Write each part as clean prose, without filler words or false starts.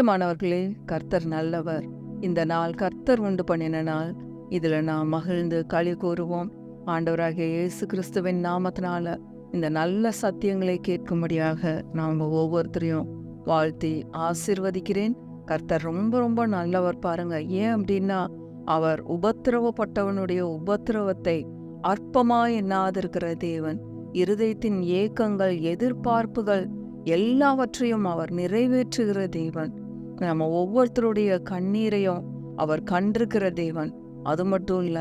பிரியமானவர்களே, கர்த்தர் நல்லவர். இந்த நாள் கர்த்தர் உண்டு பண்ணின நாள். இதில் நாம் மகிழ்ந்து களி கூறுவோம். ஆண்டவராகிய இயேசு கிறிஸ்துவின் நாமத்தினால இந்த நல்ல சத்தியங்களை கேட்கும்படியாக நாம் ஒவ்வொருத்தரையும் வாழ்த்தி ஆசீர்வதிக்கிறேன். கர்த்தர் ரொம்ப ரொம்ப நல்லவர் பாருங்க. ஏன் அப்படின்னா, அவர் உபத்திரவப்பட்டவனுடைய உபத்திரவத்தை அற்பமாய் எண்ணாதிருக்கிற தேவன். இருதயத்தின் ஏக்கங்கள், எதிர்பார்ப்புகள் எல்லாவற்றையும் அவர் நிறைவேற்றுகிற தேவன். நம்ம ஒவ்வொருத்தருடைய கண்ணீரையும் அவர் கண்டிருக்கிற தேவன். அது மட்டும் இல்ல,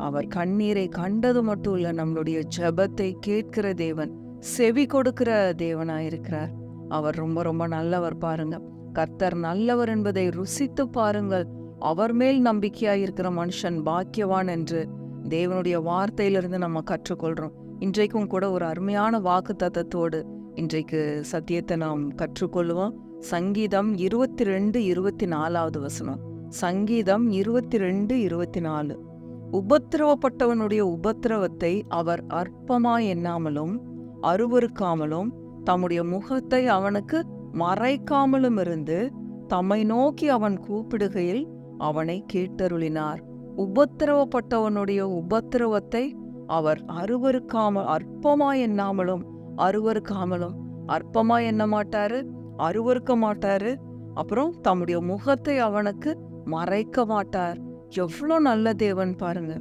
அவர் கண்ணீரை கண்டது மட்டும் இல்ல, நம்மளுடைய ஜெபத்தை கேட்கிற தேவன், செவி கொடுக்கிற தேவனாயிருக்கிறார். அவர் ரொம்ப ரொம்ப நல்லவர் பாருங்க. கர்த்தர் நல்லவர் என்பதை ருசித்து பாருங்கள். அவர் மேல் நம்பிக்கையாயிருக்கிற மனுஷன் பாக்கியவான் என்று தேவனுடைய வார்த்தையிலிருந்து நம்ம கற்றுக்கொள்றோம். இன்றைக்கும் கூட ஒரு அருமையான வாக்கு தத்தத்தோடு இன்றைக்கு சத்தியத்தை நாம் கற்றுக்கொள்வோம். சங்கீதம் 22:24 வசனம். சங்கீதம் 22:24. உபத்திரவப்பட்டவனுடைய உபத்திரவத்தை அவர் அற்பமாய் எண்ணாமலும் அருவருக்காமலும் தம்முடைய முகத்தை அவனுக்கு மறைக்காமலும் இருந்து தம்மை நோக்கி அவன் கூப்பிடுகையில் அவனை கேட்டருளினார். உபத்திரவப்பட்டவனுடைய உபத்திரவத்தை அவர் அற்பமாய் எண்ணாமலும் அருவருக்காமலும். அற்பமாய் எண்ண மாட்டாரு, அருவருக்க மாட்டாரு, அப்புறம் தம்முடைய முகத்தை அவனுக்கு மறைக்க மாட்டார். எவ்வளோ நல்ல தேவன் பாருங்க.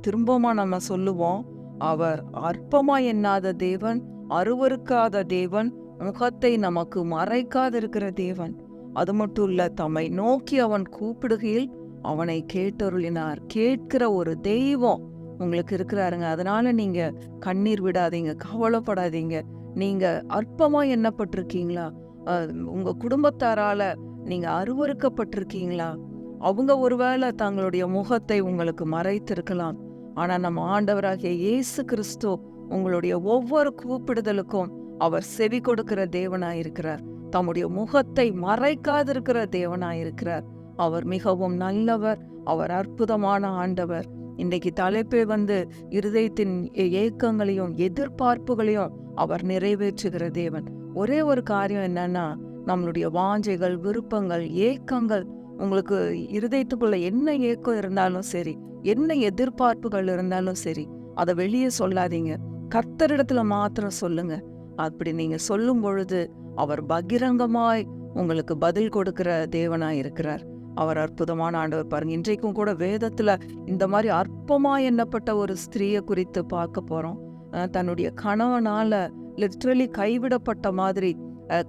திரும்பமா நம்ம சொல்லுவோம், அவர் அற்பமாய் எண்ணாத தேவன், அருவருக்காத தேவன், முகத்தை நமக்கு மறைக்காதிருக்கிற தேவன். அது மட்டும் இல்ல, தம்மை நோக்கி அவன் கூப்பிடுகையில் அவனை கேட்டருளினார். கேட்கிற ஒரு தெய்வம் உங்களுக்கு இருக்கிறாருங்க. அதனால நீங்க கண்ணீர் விடாதீங்க, கவலைப்படாதீங்க. நீங்க அற்பமா எண்ணப்பட்டிருக்கீங்களா? உங்க குடும்பத்தாரால நீங்க அருவருக்கப்பட்டிருக்கீங்களா? அவங்க ஒருவேளை தங்களுடைய முகத்தை உங்களுக்கு மறைத்திருக்கலாம். ஆனா நம்ம ஆண்டவராகிய இயேசு கிறிஸ்து உங்களுடைய ஒவ்வொரு கூப்பிடுதலுக்கும் அவர் செவி கொடுக்கிற தேவனாயிருக்கிறார். தம்முடைய முகத்தை மறைக்காதிருக்கிற தேவனாயிருக்கிறார். அவர் மிகவும் நல்லவர். அவர் அற்புதமான ஆண்டவர். இன்றைக்கு தலைப்பே இருதயத்தின் ஏக்கங்களையும் எதிர்பார்ப்புகளையும் அவர் நிறைவேற்றுகிற தேவன். ஒரே ஒரு காரியம் என்னன்னா, நம்மளுடைய வாஞ்சைகள், விருப்பங்கள், ஏக்கங்கள், உங்களுக்கு இருதயத்துக்குள்ள என்ன ஏக்கம் இருந்தாலும் சரி, என்ன எதிர்பார்ப்புகள் இருந்தாலும் சரி, அதை வெளியே சொல்லாதீங்க. கர்த்தரிடத்துல மாத்திரம் சொல்லுங்க. அப்படி நீங்க சொல்லும் பொழுது அவர் பகிரங்கமாய் உங்களுக்கு பதில் கொடுக்கிற தேவனாய் இருக்கிறார். அவர் அற்புதமான ஆண்டவர் பாருங்க. இன்றைக்கும் கூட வேதத்துல இந்த மாதிரி அற்பமா எண்ணப்பட்ட ஒரு ஸ்திரீயை குறித்து பார்க்க போறோம். தன்னுடைய கணவனால லிட்ரலி கைவிடப்பட்ட மாதிரி,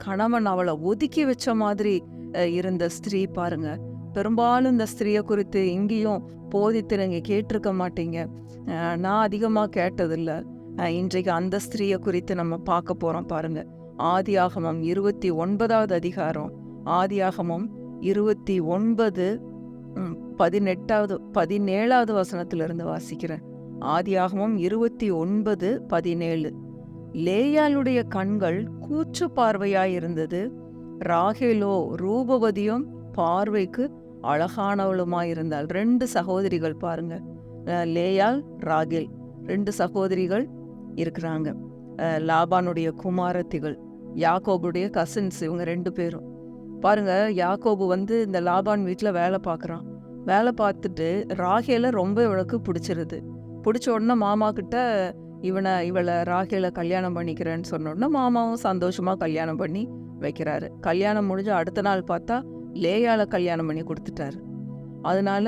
கணவன் அவளை ஒதுக்கி வச்ச மாதிரி இருந்த ஸ்திரீ பாருங்க. பெரும்பாலும் இந்த ஸ்திரீயை குறித்து இங்கேயும் போதித்து நீங்க கேட்டிருக்க மாட்டீங்க. நான் அதிகமா கேட்டதில்லை. இன்றைக்கு அந்த ஸ்திரீயை குறித்து நம்ம பார்க்க போறோம் பாருங்க. ஆதியாகமம் 29வது அதிகாரம். ஆதியாகமம் 29:17 வசனத்திலிருந்து வாசிக்கிறேன். ஆதியாகமம் 29:17. லேயாளுடைய கண்கள் கூச்சு பார்வையாயிருந்தது, ராகேலோ ரூபவதியும் பார்வைக்கு அழகானவளுமாயிருந்தாள். 2 சகோதரிகள் பாருங்க, லேயாள், ராகேல், 2 சகோதரிகள் இருக்கிறாங்க. லாபானுடைய குமாரத்திகள், யாக்கோபுடைய கசின்ஸ். இவங்க 2 பேரும் பாருங்க. யாக்கோபு இந்த லாபான் வீட்டில் வேலை பார்க்குறான். வேலை பார்த்துட்டு ராகேலை ரொம்ப இவளுக்கு பிடிச்சிருது. பிடிச்ச உடனே மாமா கிட்ட இவளை ராகேலை கல்யாணம் பண்ணிக்கிறேன்னு சொன்ன உடனே மாமாவும் சந்தோஷமா கல்யாணம் பண்ணி வைக்கிறாரு. கல்யாணம் முடிஞ்ச அடுத்த நாள் பார்த்தா லேயாளை கல்யாணம் பண்ணி கொடுத்துட்டாரு. அதனால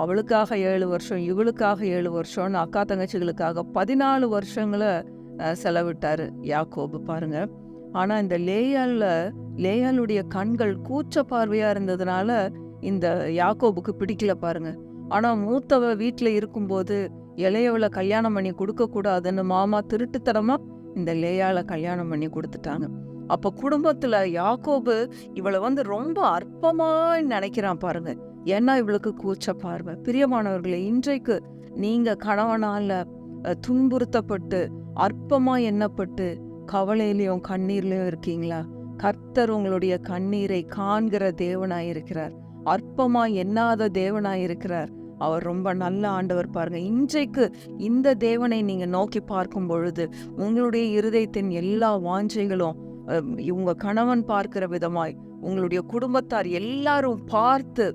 அவளுக்காக 7 வருஷம், இவளுக்காக 7 வருஷம்னு அக்கா தங்கச்சிகளுக்காக 14 வருஷங்களை செலவிட்டாரு யாக்கோபு பாருங்க. ஆனா இந்த லேயாளுடைய கண்கள் கூச்ச பார்வையா இருந்ததுனால இந்த யாக்கோபுக்கு பிடிக்கல பாருங்க. ஆனா மூத்தவ வீட்டுல இருக்கும்போது இளையவளை கல்யாணம் பண்ணி கொடுக்க கூடாதுன்னு மாமா திருட்டுத்தனமா இந்த லேயாளை கல்யாணம் பண்ணி கொடுத்துட்டாங்க. அப்ப குடும்பத்துல யாக்கோபு இவளை ரொம்ப அற்பமா நினைக்கிறான் பாருங்க. ஏன்னா இவளுக்கு கூச்ச பார்வை. பிரியமானவர்களே, இன்றைக்கு நீங்க கணவனால துன்புறுத்தப்பட்டு அற்பமா எண்ணப்பட்டு கவலையிலையும் கண்ணீர்லயும் இருக்கீங்களா? கர்த்தர் உங்களுடைய கண்ணீரை காண்கிற தேவனாயிருக்கிறார். அற்பமா எண்ணாத தேவனாயிருக்கிறார். அவர் ரொம்ப நல்ல ஆண்டவர் பாருங்க. இன்றைக்கு இந்த தேவனை நீங்க நோக்கி பார்க்கும் பொழுது உங்களுடைய இருதயத்தின் எல்லா வாஞ்சைகளும் உங்க கணவன் பார்க்கிற விதமாய், உங்களுடைய குடும்பத்தார் எல்லாரும் பார்த்து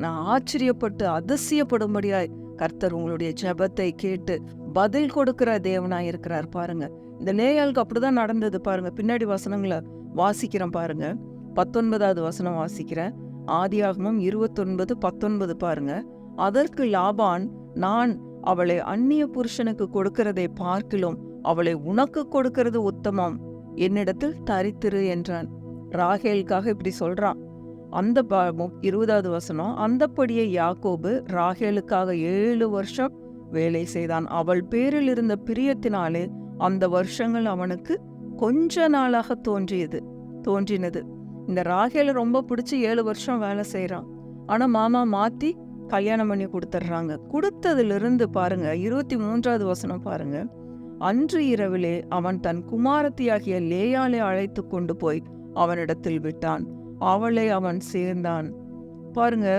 நான் ஆச்சரியப்பட்டு அதிசயப்படும்படியாய் கர்த்தர் உங்களுடைய ஜெபத்தை கேட்டு பதில் கொடுக்கிற தேவனாய் இருக்கிறார் பாருங்க. இந்த லேயாளுக்கு அப்படிதான் நடந்தது பாருங்க. பின்னாடி வசனங்களை வாசிக்கிறேன் பாருங்க. 19வது வசனம் வாசிக்கிறேன். ஆதியாகமம் 29:19 பாருங்க. அதற்கு லாபான், நான் அவளை அந்நிய புருஷனுக்கு கொடுக்கிறதை பார்க்கிலும் அவளை உனக்கு கொடுக்கிறது உத்தமம், என்னிடத்தில் தரித்திரு என்றான். ராகேலுக்காக இப்படி சொல்றான். அந்த 20வது வசனம், அந்தப்படியே யாக்கோபு ராகேலுக்காக 7 வருஷம் வேலை செய்தான். அவள் பேரில் இருந்த பிரியத்தினாலே அந்த வருஷங்கள் அவனுக்கு கொஞ்ச நாளாக தோன்றினது. இந்த ராகேல ரொம்ப பிடிச்சி 7 வருஷம் வேலை செய்யறான். ஆனா மாமா மாத்தி கல்யாணம் பண்ணி கொடுத்துட்றாங்க. கொடுத்ததிலிருந்து பாருங்க 23வது வசனம் பாருங்க. அன்று இரவிலே அவன் தன் குமாரத்தியாகிய லேயாளை அழைத்து கொண்டு போய் அவனிடத்தில் விட்டான். அவளை அவன் சேர்ந்தான். பாருங்க,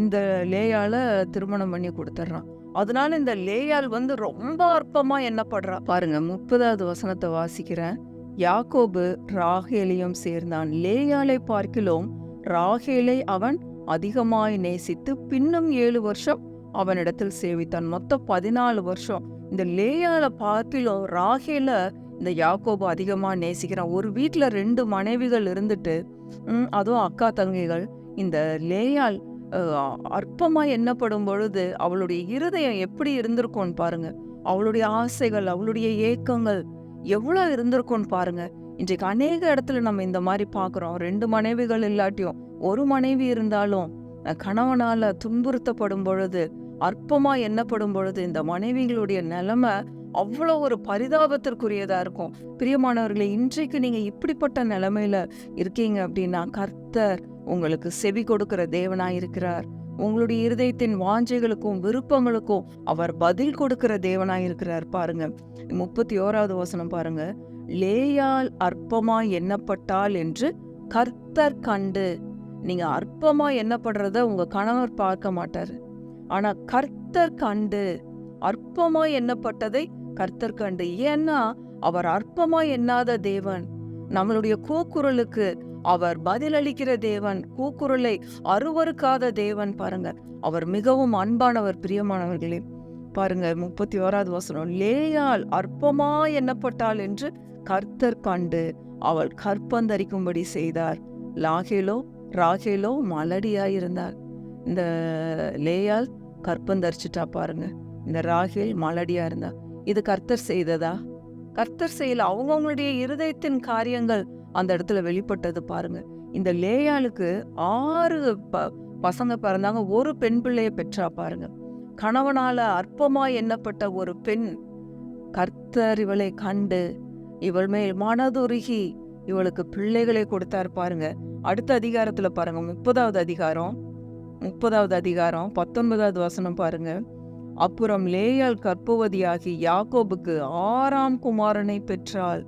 இந்த லேயால திருமணம் பண்ணி கொடுத்துட்றான். அதனால இந்த லேயாள் ரொம்ப அற்பமா எண்ணப்படுறா பாருங்க. 30வது வசனத்தை வாசிக்கிறேன். யாக்கோபு ராகேலையும் சேர்ந்தான். லேயாளை பார்க்கிலும் ராகேலை அவன் அதிகமாய் நேசித்து பின்னும் 7 வருஷம் அவனிடத்தில் சேவித்தான். மொத்தம் 14 வருஷம். இந்த லேயாளை பார்க்கிலும் ராகேல இந்த யாக்கோபு அதிகமா நேசிக்கிறான். ஒரு வீட்டுல 2 மனைவிகள் இருந்துட்டு அதுவும் அக்கா தங்கைகள். இந்த லேயாள் அற்பமா எண்ணப்படும் பொழுது அவளுடைய இருதயம் எப்படி இருந்திருக்கும்னு பாருங்க. அவளுடைய ஆசைகள், அவளுடைய ஏக்கங்கள் எவ்வளவு இருந்திருக்கும்னு பாருங்க. இன்றைக்கு அநேக இடத்துல நம்ம இந்த மாதிரி பாக்குறோம். 2 மனைவிகள் இல்லாட்டியும் ஒரு மனைவி இருந்தாலும் கணவனால துன்புறுத்தப்படும் பொழுது, அற்பமா எண்ணப்படும் பொழுது இந்த மனைவிகளுடைய நிலைமை அவ்வளோ ஒரு பரிதாபத்திற்குரியதா இருக்கும். பிரியமானவர்களே, இன்றைக்கு நீங்க இப்படிப்பட்ட நிலைமையில இருக்கீங்க அப்படின்னா கர்த்தர் உங்களுக்கு செவி கொடுக்கிற தேவனாயிருக்கிறார். உங்களுடைய இருதயத்தின் வாஞ்சைகளுக்கும் விருப்பங்களுக்கும் அவர் பதில் கொடுக்கிற தேவனாயிருக்கிறார் பாருங்க. 31வது வசனம் பாருங்க. லேயாள் அற்பமா எண்ணப்பட்டாள் என்று கர்த்தர் கண்டு. நீங்க அற்பமா எண்ணப்படுறத உங்க கணவர் பார்க்க மாட்டாரு. ஆனா கர்த்தர் கண்டு, அற்பமா எண்ணப்பட்டதை கர்த்தர் கண்டு. ஏன்னா அவர் அற்பமா எண்ணாத தேவன். நம்மளுடைய கூக்குரலுக்கு அவர் பதிலளிக்கிற தேவன். கூக்குரலை அருவருக்காத தேவன் பாருங்க. அவர் மிகவும் அன்பானவர். பிரியமானவர்களே பாருங்க, 31வது வசனம். லேயாள் அற்பமா எண்ணப்பட்டாள் என்று கர்த்தர் கண்டு அவள் கற்பந்தரிக்கும்படி செய்தார். ராகேலோ மலடியாயிருந்தார். இந்த லேயாள் கற்பந்தரிச்சிட்டா பாருங்க. இந்த ராகேல் மலடியா இருந்தா. இது கர்த்தர் செய்ததா? கர்த்தர் செய்யல. அவங்களுடைய இருதயத்தின் காரியங்கள் அந்த இடத்துல வெளிப்பட்டது பாருங்க. இந்த லேயாளுக்கு 6 பசங்க பிறந்தாங்க. ஒரு பெண் பிள்ளைய பெற்றா பாருங்க. கணவனால அற்பமா எண்ணப்பட்ட ஒரு பெண், கர்த்தர் இவளை கண்டு இவள் மேல் மனதுருகி இவளுக்கு பிள்ளைகளை கொடுத்தார் பாருங்க. அடுத்த அதிகாரத்துல பாருங்க, 30வது அதிகாரம் 19வது வசனம் பாருங்க. அப்புறம் லேயாள் கர்ப்பவதியாகி யாக்கோபுக்கு 6ஆம் குமாரனை பெற்றாள்.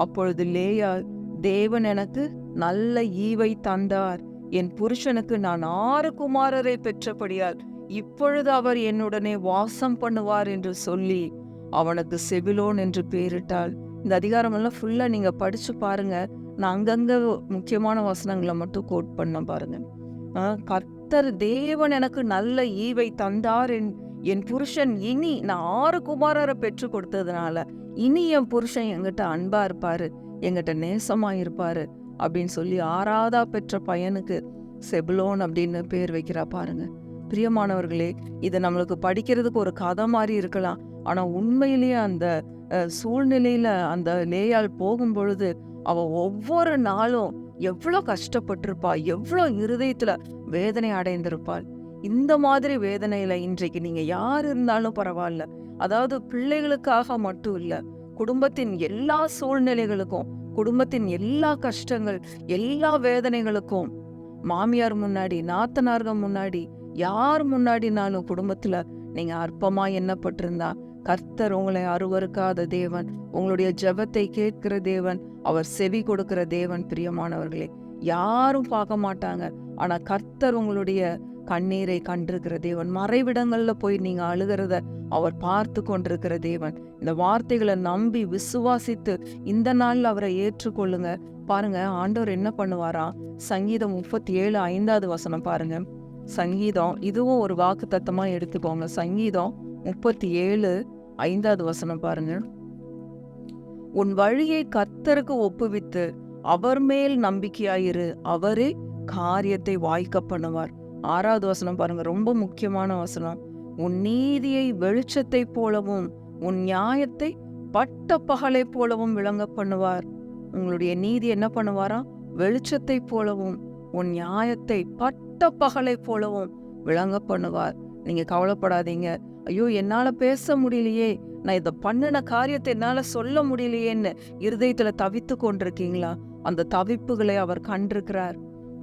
அப்பொழுது லேயாள், தேவன் எனக்கு நல்ல ஈவை தந்தார், என் புருஷனுக்கு நான் 6 குமாரரை பெற்றபடியால் இப்பொழுது அவர் என்னுடனே வாசம் பண்ணுவார் என்று சொல்லி அவனுக்கு செபிலோன் என்று பெயரிட்டாள். இந்த அதிகாரம் எல்லாம் ஃபுல்லா நீங்க படிச்சு பாருங்க. நான் அங்கங்க முக்கியமான வசனங்களை மட்டும் கோட் பண்ண பாருங்க. கர்த்தர் தேவன் எனக்கு நல்ல ஈவை தந்தார், என் புருஷன் இனி நான் 6 குமாரரை பெற்று கொடுத்ததுனால இனி என் புருஷன் எங்கிட்ட அன்பா இருப்பாரு, எங்கிட்ட நேசமா இருப்பாரு அப்படின்னு சொல்லி 6ஆவதா பெற்ற பையனுக்கு செபுலோன் அப்படின்னு பேர் வைக்கிறா பாருங்க. பிரியமானவர்களே, இது நம்மளுக்கு படிக்கிறதுக்கு ஒரு கதை மாதிரி இருக்கலாம். ஆனா உண்மையிலேயே அந்த சூழ்நிலையில அந்த லேயாள் போகும் பொழுது அவ ஒவ்வொரு நாளும் எவ்வளோ கஷ்டப்பட்டிருப்பா, எவ்வளோ இருதயத்துல வேதனை அடைந்திருப்பாள். இந்த மாதிரி வேதனையில இன்றைக்கு நீங்க யார் இருந்தாலும் பரவாயில்ல, அதாவது பிள்ளைகளுக்காக மட்டும் இல்ல, குடும்பத்தின் எல்லா சூழ்நிலைகளுக்கும், குடும்பத்தின் எல்லா கஷ்டங்கள், எல்லா வேதனைகளுக்கும் மாமியார் முன்னாடி, நாத்தனார்கள் முன்னாடி, யார் முன்னாடினாலும் குடும்பத்துல நீங்க அற்பமா எண்ணப்பட்டிருந்தா கர்த்தர் உங்களை அருவருக்காத தேவன், உங்களுடைய ஜெபத்தை கேட்கிற தேவன், அவர் செவி கொடுக்கிற தேவன். பிரியமானவர்களே, யாரும் பார்க்க மாட்டாங்க, ஆனா கர்த்தர் உங்களுடைய கண்ணீரை கண்டிருக்கிற தேவன். மறைவிடங்கள்ல போய் நீங்க அழுகிறத அவர் பார்த்து கொண்டிருக்கிற தேவன். இந்த வார்த்தைகளை நம்பி விசுவாசித்து இந்த நாள்ல அவரை ஏற்றுக்கொள்ளுங்க. பாருங்க, ஆண்டவர் என்ன பண்ணுவாராம்? சங்கீதம் 37:5 பாருங்க. சங்கீதம், இதுவும் ஒரு வாக்கு தத்தமா எடுத்துக்கோங்க. சங்கீதம் 37:5 பாருங்க. உன் வழியை கர்த்தருக்கு ஒப்புவித்து அவர் மேல் நம்பிக்கையாயிரு, அவரே காரியத்தை வாய்க்க பண்ணுவார். 6 பாருங்க, ரொம்ப முக்கியமான வசனம். உன் நீதியை வெளிச்சத்தை போலவும் உன் நியாயத்தை பட்ட பகலை போலவும் விளங்க பண்ணுவார். உங்களுடைய நீதி என்ன பண்ணுவாரா? வெளிச்சத்தை போலவும் உன் நியாயத்தை பட்ட பகலை போலவும் விளங்க பண்ணுவார். நீங்க கவலைப்படாதீங்க. ஐயோ, என்னால பேச முடியலையே, நான் இதை பண்ணின காரியத்தை என்னால சொல்ல முடியலையேன்னு இருதயத்துல தவித்து கொண்டிருக்கீங்களா? அந்த தவிப்புகளை அவர் கண்டிருக்கிறார்.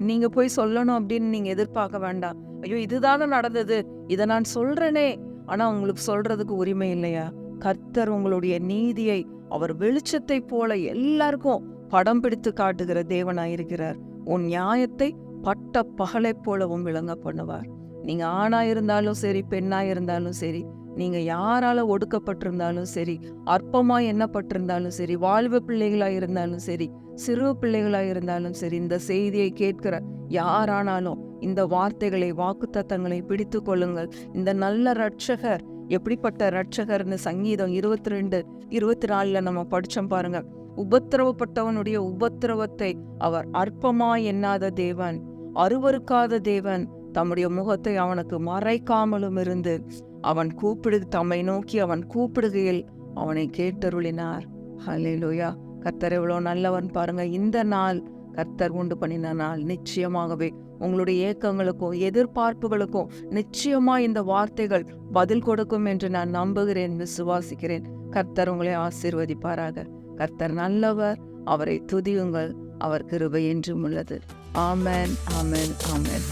நீங்க போய் சொல்லணும் அப்படின்னு நீங்க எதிர்பார்க்க வேண்டாம். ஐயோ, இதுதானே நடந்தது, இதை நான் சொல்றேனே, ஆனா உங்களுக்கு சொல்றதுக்கு உரிமை இல்லையா? கர்த்தர் உங்களுடைய நீதியை அவர் வெளிச்சத்தை போல எல்லாருக்கும் படம் பிடித்து காட்டுகிற தேவனாயிருக்கிறார். உன் நியாயத்தை பட்ட பகலை போலவும் விளங்க பண்ணுவார். நீங்க ஆணா இருந்தாலும் சரி, பெண்ணா இருந்தாலும் சரி, நீங்க யாரால ஒடுக்கப்பட்டிருந்தாலும் சரி, அற்பமா எண்ணப்பட்டிருந்தாலும் சரி, வாழ்வு பிள்ளைகளா இருந்தாலும் சரி, சிறு பிள்ளைகளா இருந்தாலும் சரி, இந்த செய்தியை கேட்கிற யாரானாலும் இந்த வார்த்தைகளை, வாக்குத்தத்தங்களை பிடித்து கொள்ளுங்கள். இந்த நல்ல ரட்சகர் எப்படிப்பட்ட ரட்சகர்னு சங்கீதம் 22:24 நம்ம படிச்சோம் பாருங்க. உபத்திரவப்பட்டவனுடைய உபத்திரவத்தை அவர் அற்பமாய் எண்ணாத தேவன், அருவருக்காத தேவன், தம்முடைய முகத்தை அவனுக்கு மறைக்காமலும் இருந்து அவன் தம்மை நோக்கி அவன் கூப்பிடுகையில் அவனை கேட்டருளினார். ஹல்லேலூயா! கர்த்தர் எவ்வளவு நல்லவன் பாருங்க. இந்த நாள் கர்த்தர் உண்டு பண்ணின நாள். நிச்சயமாகவே உங்களுடைய ஏக்கங்களுக்கும் எதிர்பார்ப்புகளுக்கும் நிச்சயமா இந்த வார்த்தைகள் பதில் கொடுக்கும் என்று நான் நம்புகிறேன், விசுவாசிக்கிறேன். கர்த்தர் உங்களை ஆசீர்வதிப்பாராக. கர்த்தர் நல்லவர், அவரை துதியுங்கள், அவர் கிருபை என்றும் உள்ளது. ஆமென், ஆமென், ஆமென்.